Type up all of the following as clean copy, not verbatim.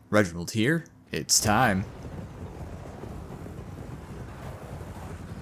Reginald here. It's time.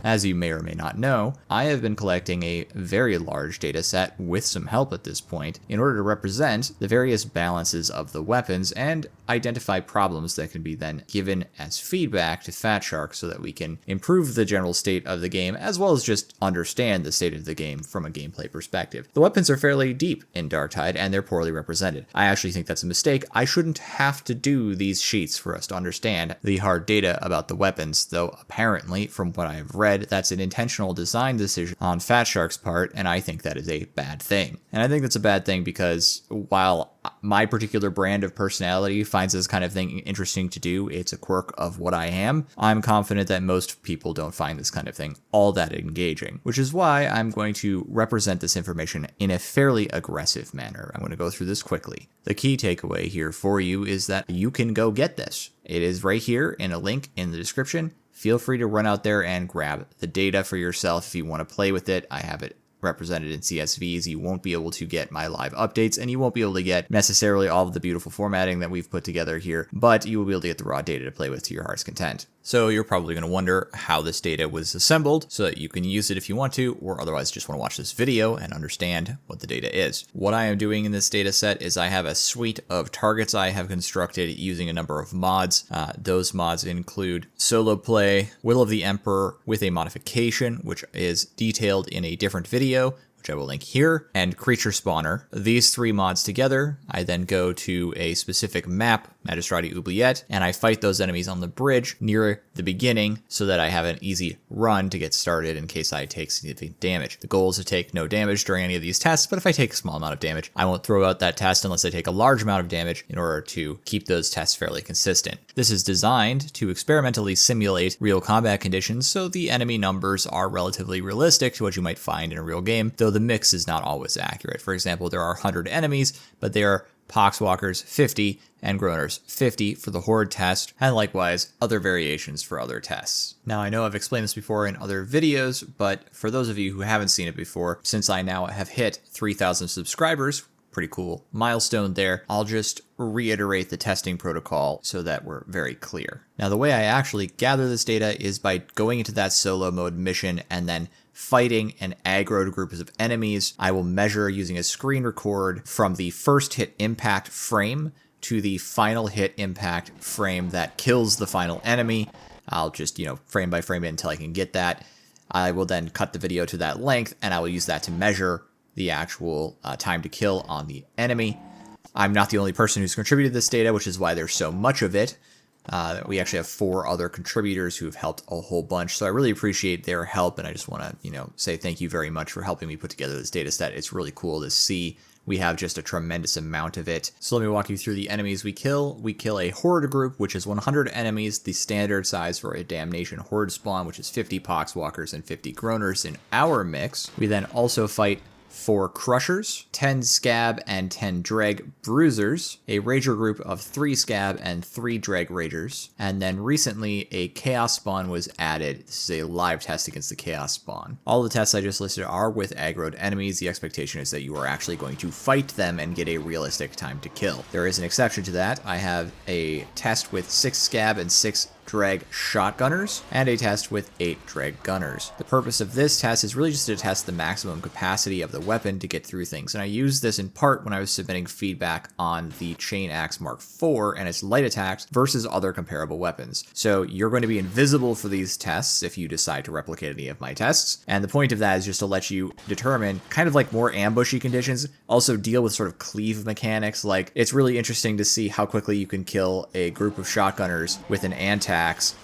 As you may or may not know, I have been collecting a very large data set with some help at this point in order to represent the various balances of the weapons and identify problems that can be then given as feedback to Fatshark so that we can improve the general state of the game as well as just understand the state of the game from a gameplay perspective. The weapons are fairly deep in Darktide and they're poorly represented. I actually think that's a mistake. I shouldn't have to do these sheets for us to understand the hard data about the weapons, though apparently from what I have read, that's an intentional design decision on Fatshark's part, and I think that is a bad thing. And I think that's a bad thing because while my particular brand of personality finds this kind of thing interesting to do, it's a quirk of what I am, I'm confident that most people don't find this kind of thing all that engaging, which is why I'm going to represent this information in a fairly aggressive manner. I'm going to go through this quickly. The key takeaway here for you is that you can go get this. It is right here in a link in the description. Feel free to run out there and grab the data for yourself if you want to play with it. I have it represented in CSVs. You won't be able to get my live updates, and you won't be able to get necessarily all of the beautiful formatting that we've put together here, but you will be able to get the raw data to play with to your heart's content. So you're probably going to wonder how this data was assembled so that you can use it if you want to, or otherwise just want to watch this video and understand what the data is. What I am doing in this data set is I have a suite of targets I have constructed using a number of mods. Those mods include solo play, Will of the Emperor with a modification, which is detailed in a different video, which I will link here, and Creature Spawner. These three mods together, I then go to a specific map, Magistrati Oubliette, and I fight those enemies on the bridge near the beginning so that I have an easy run to get started in case I take significant damage. The goal is to take no damage during any of these tests, but if I take a small amount of damage, I won't throw out that test unless I take a large amount of damage in order to keep those tests fairly consistent. This is designed to experimentally simulate real combat conditions, so the enemy numbers are relatively realistic to what you might find in a real game, though the mix is not always accurate. For example, there are 100 enemies, but there are Poxwalkers 50 and Groaners 50 for the Horde test, and likewise other variations for other tests. Now I know I've explained this before in other videos, but for those of you who haven't seen it before, since I now have hit 3,000 subscribers, pretty cool milestone there, I'll just reiterate the testing protocol so that we're very clear. Now the way I actually gather this data is by going into that solo mode mission and then fighting an aggroed group of enemies. I will measure using a screen record from the first hit impact frame to the final hit impact frame that kills the final enemy. I'll just, frame by frame it until I can get that. I will then cut the video to that length and I will use that to measure the actual time to kill on the enemy. I'm not the only person who's contributed this data, which is why there's so much of it. We actually have 4 other contributors who have helped a whole bunch, so I really appreciate their help, and I just want to, say thank you very much for helping me put together this data set. It's really cool to see. We have just a tremendous amount of it. So let me walk you through the enemies we kill. We kill a Horde group, which is 100 enemies, the standard size for a Damnation Horde spawn, which is 50 Poxwalkers and 50 Groaners in our mix. We then also fight 4 Crushers, 10 Scab and 10 Dreg Bruisers, a Rager group of 3 Scab and 3 Dreg Ragers, and then recently a Chaos Spawn was added. This is a live test against the Chaos Spawn. All the tests I just listed are with aggroed enemies. The expectation is that you are actually going to fight them and get a realistic time to kill. There is an exception to that. I have a test with 6 Scab and 6 Dreg Shotgunners, and a test with 8 Dreg Gunners. The purpose of this test is really just to test the maximum capacity of the weapon to get through things, and I used this in part when I was submitting feedback on the Chain Axe Mark IV and its light attacks versus other comparable weapons. So you're going to be invisible for these tests if you decide to replicate any of my tests, and the point of that is just to let you determine kind of like more ambushy conditions, also deal with sort of cleave mechanics. Like, it's really interesting to see how quickly you can kill a group of shotgunners with an antax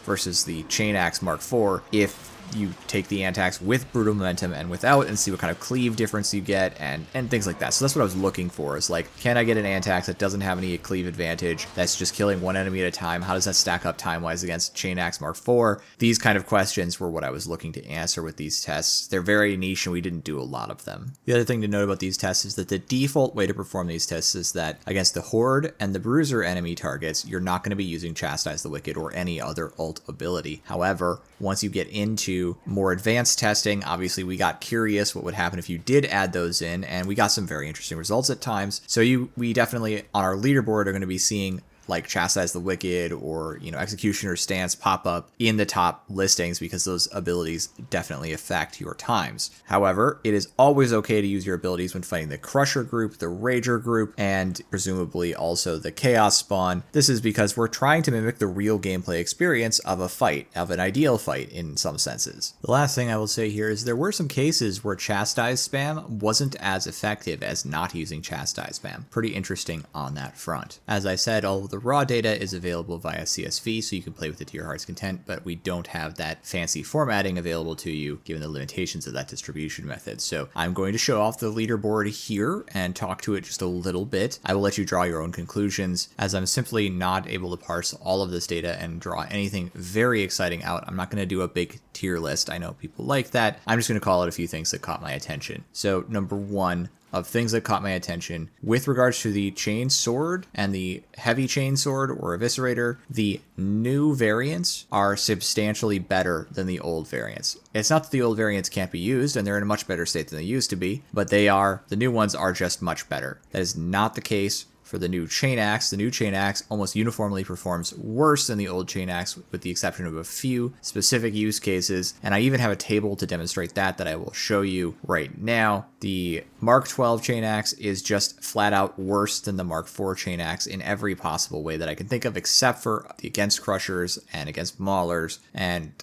versus the Chain Axe Mark IV if you take the Antax with Brutal Momentum and without, and see what kind of cleave difference you get, and things like that. So that's what I was looking for, is like, can I get an Antax that doesn't have any cleave advantage, that's just killing one enemy at a time? How does that stack up time-wise against Chain Axe Mark IV? These kind of questions were what I was looking to answer with these tests. They're very niche, and we didn't do a lot of them. The other thing to note about these tests is that the default way to perform these tests is that against the Horde and the Bruiser enemy targets, you're not going to be using Chastise the Wicked or any other ult ability. However, once you get into more advanced testing, obviously we got curious what would happen if you did add those in, and we got some very interesting results at times. So we definitely on our leaderboard are going to be seeing like Chastise the Wicked or, Executioner's Stance pop up in the top listings because those abilities definitely affect your times. However, it is always okay to use your abilities when fighting the Crusher group, the Rager group, and presumably also the Chaos spawn. This is because we're trying to mimic the real gameplay experience of a fight, of an ideal fight in some senses. The last thing I will say here is there were some cases where Chastise spam wasn't as effective as not using Chastise spam. Pretty interesting on that front. As I said, all of the raw data is available via CSV, so you can play with it to your heart's content, but we don't have that fancy formatting available to you given the limitations of that distribution method. So I'm going to show off the leaderboard here and talk to it just a little bit. I will let you draw your own conclusions, as I'm simply not able to parse all of this data and draw anything very exciting out. I'm not going to do a big tier list. I know people like that. I'm just going to call out a few things that caught my attention. So number one, of things that caught my attention with regards to the chain sword and the heavy chain sword or eviscerator, the new variants are substantially better than the old variants. It's not that the old variants can't be used, and they're in a much better state than they used to be, but the new ones are just much better. That is not the case for the new chain axe. The new chain axe almost uniformly performs worse than the old chain axe, with the exception of a few specific use cases, and I even have a table to demonstrate that I will show you right now. The Mark 12 chain axe is just flat out worse than the Mark 4 chain axe in every possible way that I can think of, except for against crushers and against maulers, and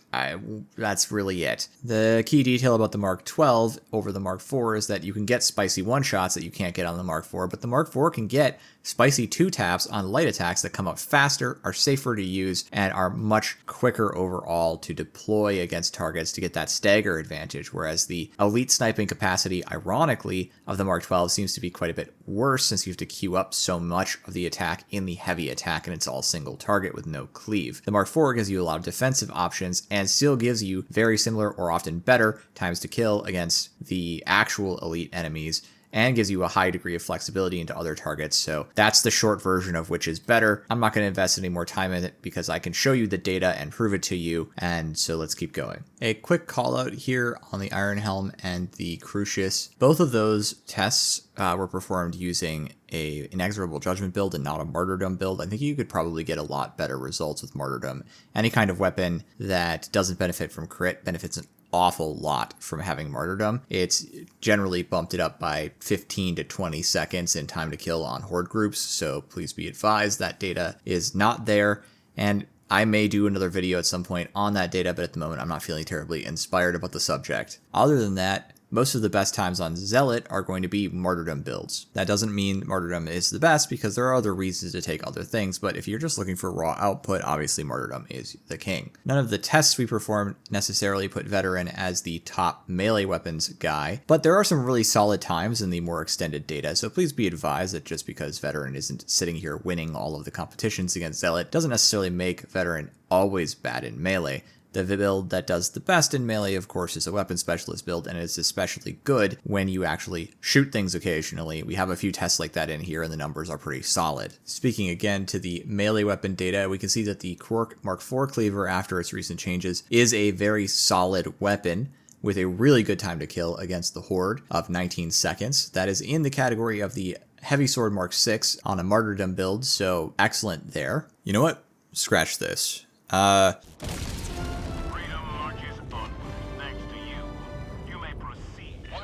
that's really it. The key detail about the Mark 12 over the Mark 4 is that you can get spicy one-shots that you can't get on the Mark 4, but the Mark 4 can get spicy 2-taps on light attacks that come out faster, are safer to use, and are much quicker overall to deploy against targets to get that stagger advantage, whereas the elite sniping capacity, ironically, of the Mark 12 seems to be quite a bit worse, since you have to queue up so much of the attack in the heavy attack and it's all single target with no cleave. The Mark 4 gives you a lot of defensive options and still gives you very similar or often better times to kill against the actual elite enemies, and gives you a high degree of flexibility into other targets. So that's the short version of which is better. I'm not going to invest any more time in it because I can show you the data and prove it to you. And so let's keep going. A quick call out here on the Iron Helm and the Crucius. Both of those tests were performed using a inexorable judgment build and not a martyrdom build. I think you could probably get a lot better results with martyrdom. Any kind of weapon that doesn't benefit from crit benefits an awful lot from having martyrdom. It's generally bumped it up by 15 to 20 seconds in time to kill on horde groups, so please be advised that data is not there, and I may do another video at some point on that data, but at the moment I'm not feeling terribly inspired about the subject. Other than that, most of the best times on Zealot are going to be martyrdom builds. That doesn't mean martyrdom is the best, because there are other reasons to take other things, but if you're just looking for raw output, obviously martyrdom is the king. None of the tests we performed necessarily put veteran as the top melee weapons guy, but there are some really solid times in the more extended data, so please be advised that just because veteran isn't sitting here winning all of the competitions against Zealot doesn't necessarily make veteran always bad in melee. The build that does the best in melee, of course, is a weapon specialist build, and it's especially good when you actually shoot things occasionally. We have a few tests like that in here, and the numbers are pretty solid. Speaking again to the melee weapon data, we can see that the Quark Mark IV Cleaver, after its recent changes, is a very solid weapon with a really good time to kill against the Horde of 19 seconds. That is in the category of the Heavy Sword Mark VI on a martyrdom build, so excellent there. You know what? Scratch this.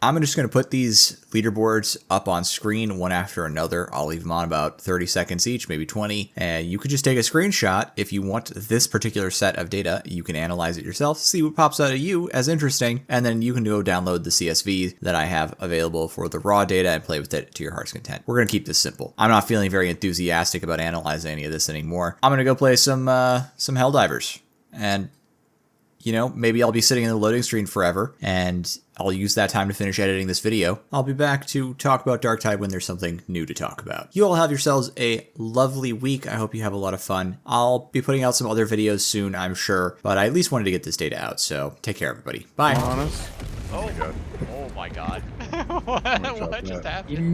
I'm just going to put these leaderboards up on screen one after another. I'll leave them on about 30 seconds each, maybe 20. And you could just take a screenshot if you want this particular set of data. You can analyze it yourself, see what pops out of you as interesting, and then you can go download the CSV that I have available for the raw data and play with it to your heart's content. We're going to keep this simple. I'm not feeling very enthusiastic about analyzing any of this anymore. I'm going to go play some Helldivers. And maybe I'll be sitting in the loading screen forever, and I'll use that time to finish editing this video. I'll be back to talk about Darktide when there's something new to talk about. You all have yourselves a lovely week. I hope you have a lot of fun. I'll be putting out some other videos soon, I'm sure, but I at least wanted to get this data out, so take care, everybody. Bye. Honest. Oh my god. Oh my god. What just happened?